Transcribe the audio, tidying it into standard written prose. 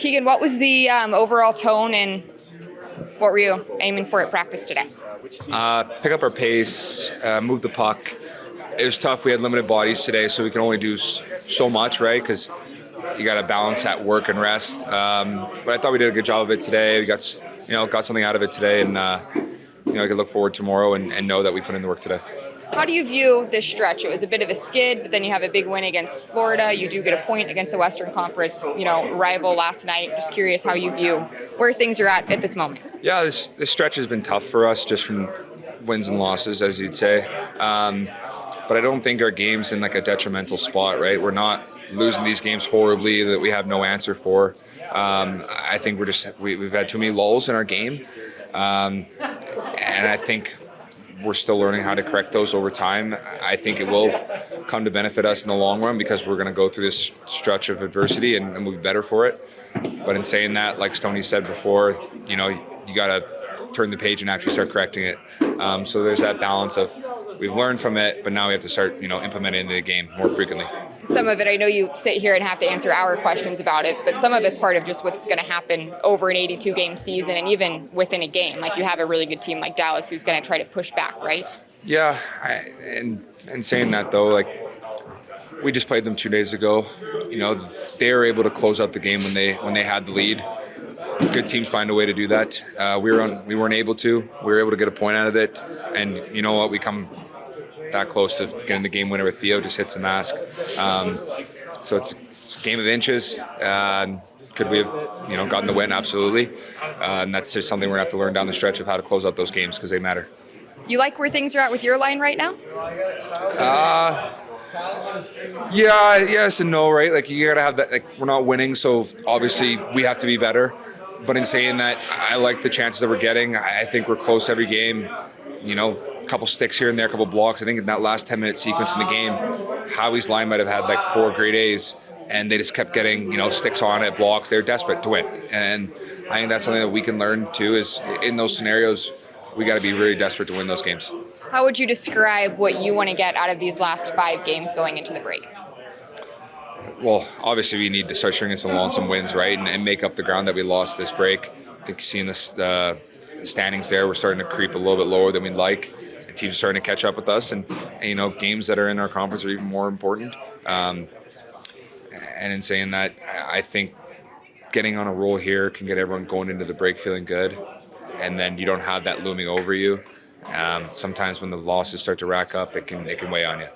Keegan, what was the overall tone and what were you aiming for at practice today? Pick up our pace, move the puck. It was tough. We had limited bodies today, so we can only do so much, right? Because you got to balance that work and rest. But I thought we did a good job of it today. We got something out of it today, and I can look forward to tomorrow and know that we put in the work today. How do you view this stretch? It was a bit of a skid, but then you have a big win against Florida. You do get a point against the Western Conference, rival last night. Just curious how you view where things are at this moment. Yeah, this stretch has been tough for us, just from wins and losses, as you'd say. But I don't think our game's in like a detrimental spot, right? We're not losing these games horribly that we have no answer for. I think we've had too many lulls in our game. And I think we're still learning how to correct those over time. I think it will come to benefit us in the long run because we're going to go through this stretch of adversity and we'll be better for it. But in saying that, like Stoney said before, you got to turn the page and actually start correcting it. So there's that balance of we've learned from it, but now we have to start, implementing it into the game more frequently. Some of it, I know you sit here and have to answer our questions about it, but some of it's part of just what's going to happen over an 82-game season and even within a game. Like you have a really good team like Dallas who's going to try to push back, right? Yeah, and saying that though, like we just played them 2 days ago. They were able to close out the game when they had the lead. Good teams find a way to do that. We weren't able to. We were able to get a point out of it, and you know what? We come that close to getting the game winner with Theo, just hits the mask. So it's a game of inches. Could we have gotten the win? Absolutely. And that's just something we're gonna have to learn down the stretch of how to close out those games because they matter. You like where things are at with your line right now? Yeah, yes and no, right? Like you gotta have that. Like we're not winning, so obviously we have to be better. But in saying that, I like the chances that we're getting. I think we're close every game. A couple sticks here and there, a couple blocks. I think in that last 10-minute sequence in the game, Howie's line might have had like 4 grade A's, and they just kept getting sticks on it, blocks. They're desperate to win, and I think that's something that we can learn too. Is in those scenarios, we got to be really desperate to win those games. How would you describe what you want to get out of these last 5 games going into the break? Well, obviously we need to start stringing some wins, right, and make up the ground that we lost this break. I think seeing the standings there, we're starting to creep a little bit lower than we'd like. And teams are starting to catch up with us, and games that are in our conference are even more important. And in saying that, I think getting on a roll here can get everyone going into the break feeling good, and then you don't have that looming over you. Sometimes when the losses start to rack up, it can weigh on you.